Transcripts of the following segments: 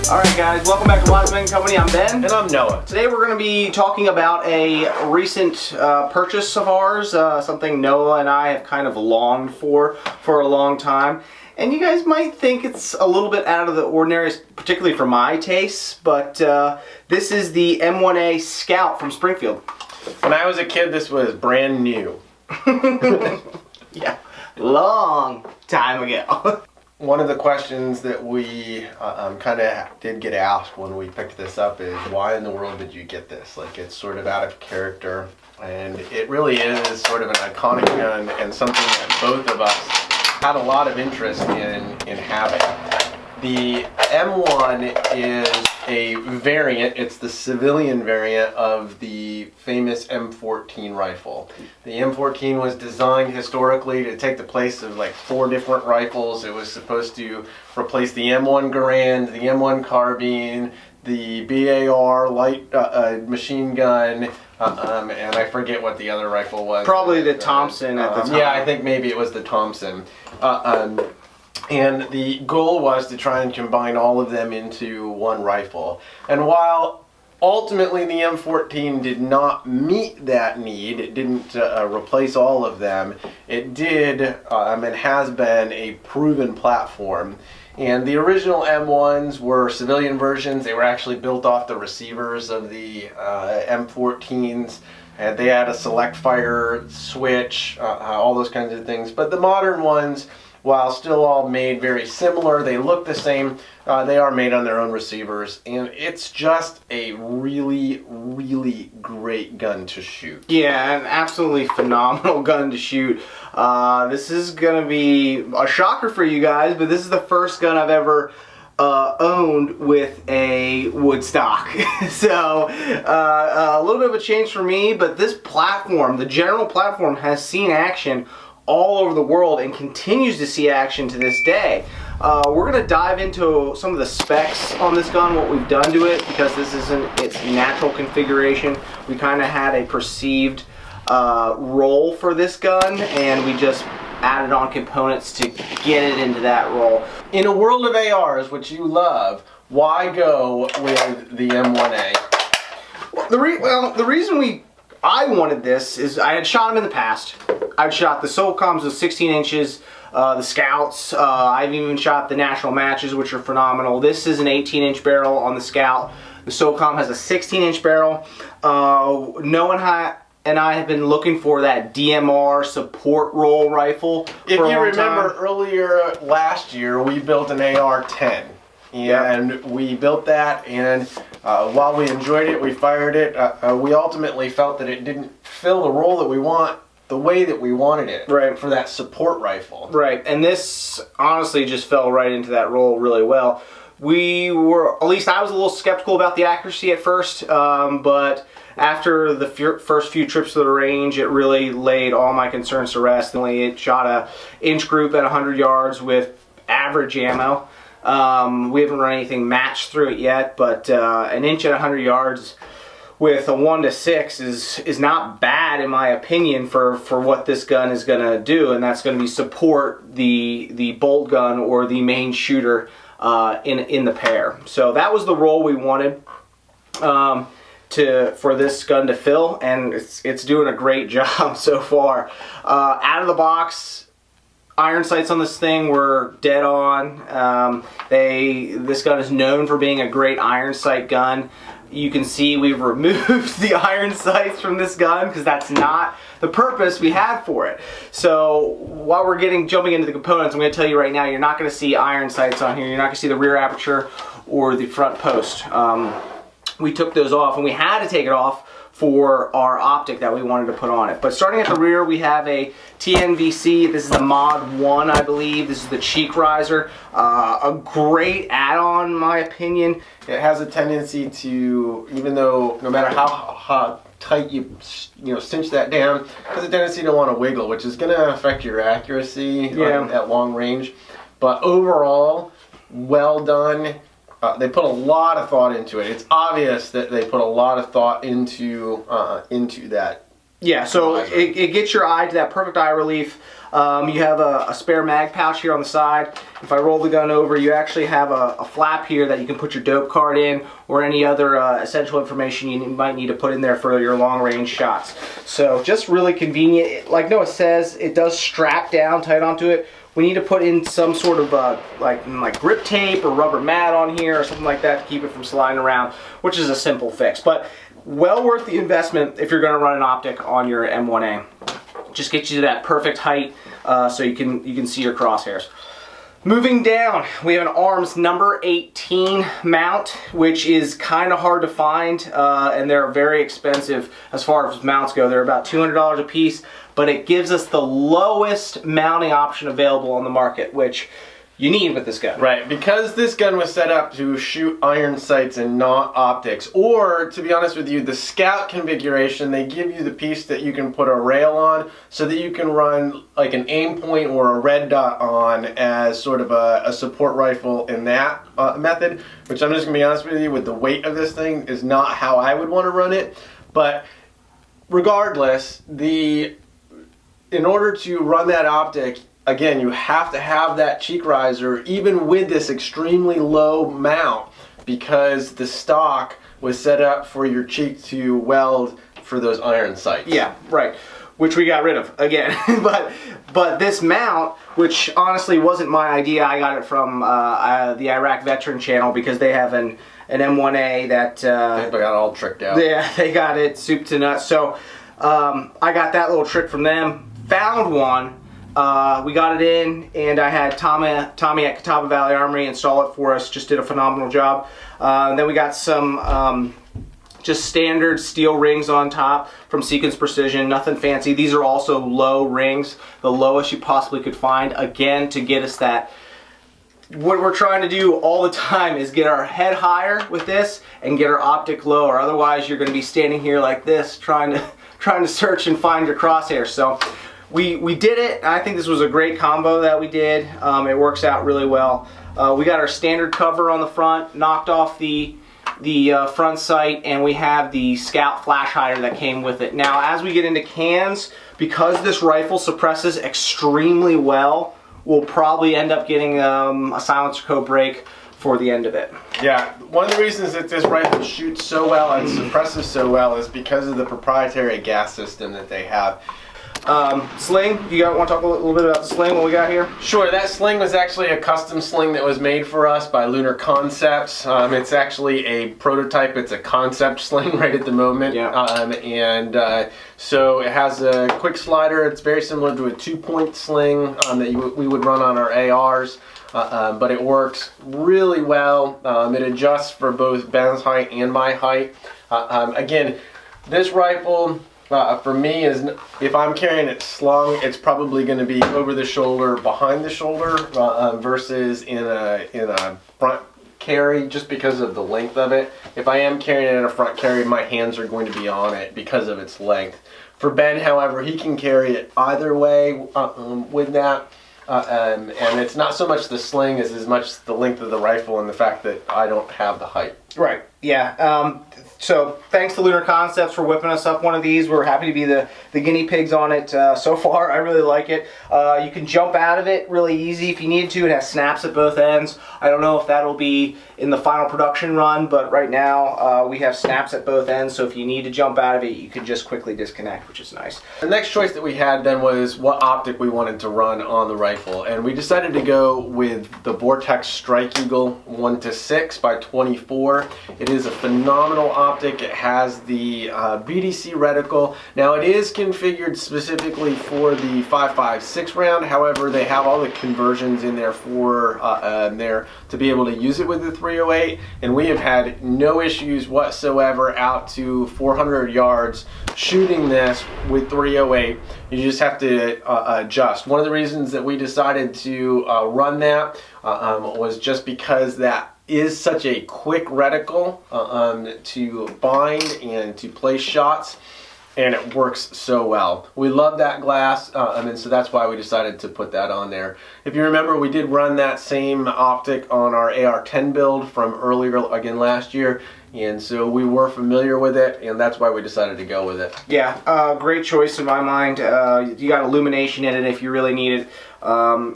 Alright guys, welcome back to Wise Company. I'm Ben. And I'm Noah. Today we're going to be talking about a recent purchase of ours, something Noah and I have kind of longed for a long time. And you guys might think it's a little bit out of the ordinary, particularly for my tastes, but this is the M1A Scout from Springfield. When I was a kid, this was brand new. Yeah, long time ago. One of the questions that we kind of did get asked when we picked this up is, why in the world did you get this? Like, it's sort of out of character, and it really is sort of an iconic gun and something that both of us had a lot of interest in having. The M1 is a variant, it's the civilian variant of the famous M14 rifle. The M14 was designed historically to take the place of like 4 different rifles. It was supposed to replace the M1 Garand, the M1 Carbine, the BAR light machine gun, and I forget what the other rifle was. Probably the Thompson at the time. Yeah, I think maybe it was the Thompson. And the goal was to try and combine all of them into one rifle. And while ultimately the M14 did not meet that need, it didn't replace all of them, it did and has been a proven platform. And the original M1s were civilian versions. They were actually built off the receivers of the M14s. And they had a select fire switch, all those kinds of things. But the modern ones, while still all made very similar, they look the same, they are made on their own receivers, and it's just a really, really great gun to shoot. Yeah, an absolutely phenomenal gun to shoot. This is going to be a shocker for you guys, but this is the first gun I've ever owned with a wood stock. So a little bit of a change for me, but this platform, the general platform, has seen action all over the world and continues to see action to this day. We're going to dive into some of the specs on this gun, what we've done to it, because this isn't its natural configuration. We kind of had a perceived role for this gun, and we just added on components to get it into that role. In a world of ARs, which you love, why go with the M1A? Well, the reason I wanted this is I had shot them in the past. I've shot the SOCOMs with 16 inches, the Scouts. I've even shot the national matches, which are phenomenal. This is an 18-inch barrel on the Scout. The SOCOM has a 16-inch barrel. Noah and I have been looking for that DMR support roll rifle. If you remember earlier last year, we built an AR-10. And we built that, and while we enjoyed it, we fired it, we ultimately felt that it didn't fill the role that we want the way that we wanted it, right, for that support rifle. Right, and this honestly just fell right into that role really well. We were, at least I was a little skeptical about the accuracy at first, but after the first few trips to the range, it really laid all my concerns to rest. It shot a inch group at 100 yards with average ammo. We haven't run anything matched through it yet, but an inch at 100 yards with a 1-6 is not bad, in my opinion, for what this gun is going to do, and that's going to be support the bolt gun or the main shooter in the pair. So that was the role we wanted for this gun to fill, and it's doing a great job so far. Out of the box, iron sights on this thing were dead on. This gun is known for being a great iron sight gun. You can see we've removed the iron sights from this gun because that's not the purpose we had for it. So while we're jumping into the components, I'm going to tell you right now, you're not going to see iron sights on here. You're not going to see the rear aperture or the front post. We took those off, and we had to take it off for our optic that we wanted to put on it. But starting at the rear, we have a TNVC. This is the Mod 1, I believe. This is the cheek riser. A great add-on, in my opinion. It has a tendency to, even though no matter how tight you cinch that down, has a tendency to want to wiggle, which is going to affect your accuracy at long range. But overall, well done. They put a lot of thought into it. It's obvious that they put a lot of thought into that. Yeah, so it gets your eye to that perfect eye relief. You have a spare mag pouch here on the side. If I roll the gun over, you actually have a flap here that you can put your dope card in, or any other essential information you might need to put in there for your long range shots. So just really convenient. Like Noah says, it does strap down tight onto it. We need to put in some sort of like grip tape or rubber mat on here or something like that to keep it from sliding around, which is a simple fix. But well worth the investment if you're going to run an optic on your M1A. Just get you to that perfect height so you can see your crosshairs. Moving down, we have an ARMS number 18 mount, which is kind of hard to find, and they're very expensive as far as mounts go. They're about $200 a piece, but it gives us the lowest mounting option available on the market, which you need with this gun. Right, because this gun was set up to shoot iron sights and not optics, or to be honest with you, the Scout configuration, they give you the piece that you can put a rail on so that you can run like an aim point or a red dot on as sort of a support rifle in that method, which I'm just going to be honest with you, with the weight of this thing is not how I would want to run it. But regardless, in order to run that optic, again, you have to have that cheek riser even with this extremely low mount, because the stock was set up for your cheek to weld for those iron sights. Yeah, right. Which we got rid of again. but this mount, which honestly wasn't my idea, I got it from the Iraq Veteran channel, because they have an M1A that they got all tricked out. Yeah, they got it soup to nuts. So I got that little trick from them. Found one. We got it in, and I had Tommy at Catawba Valley Armory install it for us. Just did a phenomenal job. Then we got some just standard steel rings on top from Sequence Precision. Nothing fancy. These are also low rings, the lowest you possibly could find. Again, to get us that. What we're trying to do all the time is get our head higher with this and get our optic lower. Otherwise, you're going to be standing here like this, trying to search and find your crosshairs. So we did it. I think this was a great combo that we did. It works out really well. We got our standard cover on the front, knocked off the front sight, and we have the Scout flash hider that came with it. Now, as we get into cans, because this rifle suppresses extremely well, we'll probably end up getting a silencer coat brake for the end of it. Yeah, one of the reasons that this rifle shoots so well and suppresses so well is because of the proprietary gas system that they have. Sling, you want to talk a little bit about the sling, what we got here? Sure, that sling was actually a custom sling that was made for us by Lunar Concepts. It's actually a prototype, it's a concept sling right at the moment. Yeah. So it has a quick slider. It's very similar to a 2-point sling that we would run on our ARs. But it works really well. It adjusts for both Ben's height and my height. Again, this rifle, for me, is if I'm carrying it slung, it's probably going to be over the shoulder, behind the shoulder, versus in a front carry, just because of the length of it. If I am carrying it in a front carry, my hands are going to be on it because of its length. For Ben, however, he can carry it either way with that. And it's not so much the sling as much the length of the rifle and the fact that I don't have the height. Right, yeah. So thanks to Lunar Concepts for whipping us up one of these. We're happy to be the guinea pigs on it so far. I really like it. You can jump out of it really easy if you need to. It has snaps at both ends. I don't know if that'll be in the final production run, but right now we have snaps at both ends, so if you need to jump out of it, you can just quickly disconnect, which is nice. The next choice that we had then was what optic we wanted to run on the rifle, and we decided to go with the Vortex Strike Eagle 1:6 by 24. there. It is a phenomenal optic. It has the BDC reticle. Now it is configured specifically for the 5.56 round. However, they have all the conversions in there for there to be able to use it with the 308, and we have had no issues whatsoever out to 400 yards shooting this with 308. You just have to adjust. One of the reasons that we decided to run that was just because that is such a quick reticle to bind and to place shots, and it works so well. We love that glass, and so that's why we decided to put that on there. If you remember, we did run that same optic on our AR-10 build from earlier, again last year, and so we were familiar with it, and that's why we decided to go with it. Yeah, great choice in my mind. You got illumination in it if you really need it.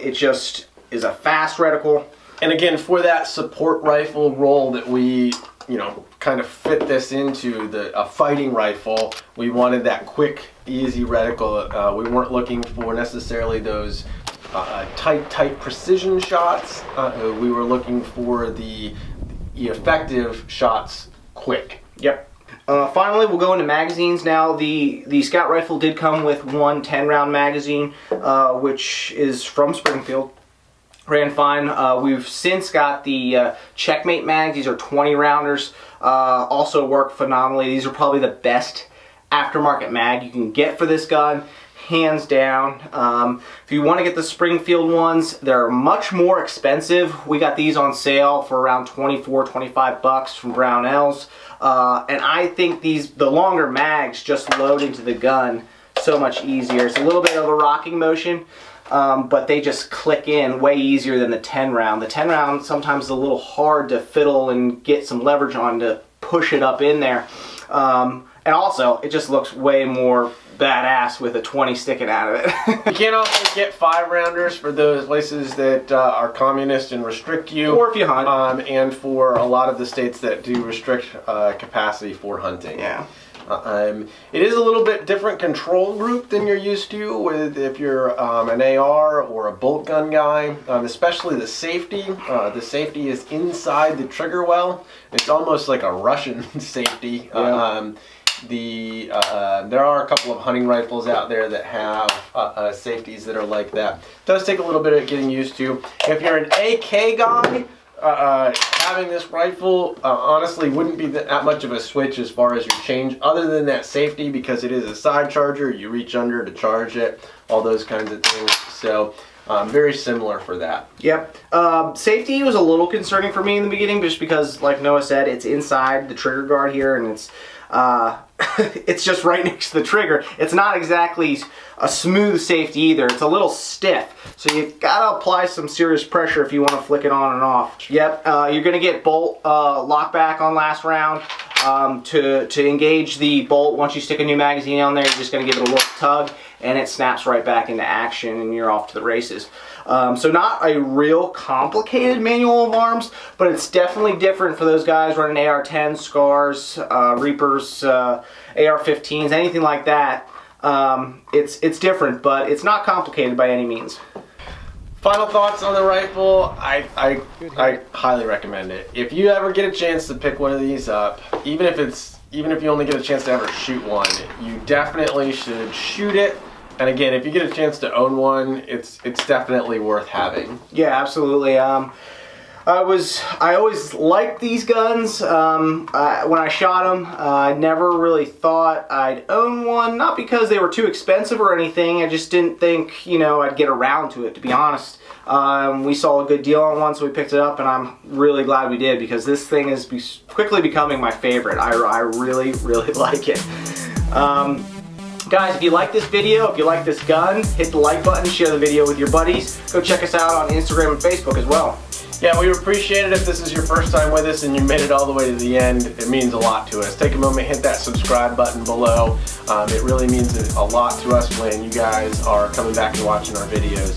It just is a fast reticle. And again, for that support rifle role that we, kind of fit this into a fighting rifle, we wanted that quick, easy reticle. We weren't looking for necessarily those tight precision shots. We were looking for the effective shots quick. Yep. Finally, we'll go into magazines now. The Scout rifle did come with one 10-round magazine, which is from Springfield. Ran fine. We've since got the Checkmate mags. These are 20 rounders. Also work phenomenally. These are probably the best aftermarket mag you can get for this gun, hands down. If you want to get the Springfield ones, they're much more expensive. We got these on sale for around 24, 25 bucks from Brownells. And I think the longer mags just load into the gun so much easier. It's a little bit of a rocking motion. But they just click in way easier than the 10 round. The 10 round sometimes is a little hard to fiddle and get some leverage on to push it up in there. And also, it just looks way more badass with a 20 sticking out of it. You can also get 5-rounders for those places that are communist and restrict you. Or if you hunt. And for a lot of the states that do restrict capacity for hunting. Yeah. It is a little bit different control group than you're used to with if you're an AR or a bolt gun guy, especially the safety. The safety is inside the trigger well. It's almost like a Russian safety. Yeah. There are a couple of hunting rifles out there that have safeties that are like that. It does take a little bit of getting used to. If you're an AK guy, having this rifle honestly wouldn't be that much of a switch as far as your change, other than that safety, because it is a side charger. You reach under to charge it, all those kinds of things. So very similar for that. Yep. Safety was a little concerning for me in the beginning, just because, like Noah said, it's inside the trigger guard here, and it's it's just right next to the trigger. It's not exactly a smooth safety either. It's a little stiff, so you gotta apply some serious pressure if you want to flick it on and off. Yep. You're gonna get bolt lock back on last round. To engage the bolt, once you stick a new magazine on there, you're just gonna give it a little tug, and it snaps right back into action, and you're off to the races. So not a real complicated manual of arms, but it's definitely different for those guys running AR-10s, Scars, Reapers, AR-15s, anything like that. It's different, but it's not complicated by any means. Final thoughts on the rifle. I highly recommend it. If you ever get a chance to pick one of these up, even if you only get a chance to ever shoot one, you definitely should shoot it. And again, if you get a chance to own one, it's definitely worth having. Yeah, absolutely. I always liked these guns. When I shot them, I never really thought I'd own one. Not because they were too expensive or anything. I just didn't think, I'd get around to it, to be honest. We saw a good deal on one, so we picked it up, and I'm really glad we did, because this thing is quickly becoming my favorite. I really, really like it. Guys, if you like this video, if you like this gun, hit the like button, share the video with your buddies. Go check us out on Instagram and Facebook as well. Yeah, we would appreciate it if this is your first time with us and you made it all the way to the end. It means a lot to us. Take a moment, hit that subscribe button below. It really means a lot to us when you guys are coming back and watching our videos.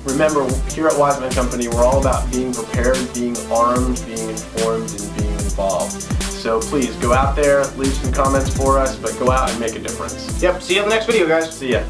Remember, here at Wiseman Company, we're all about being prepared, being armed, being informed, and being involved. So please, go out there, leave some comments for us, but go out and make a difference. Yep, see you on the next video, guys. See ya.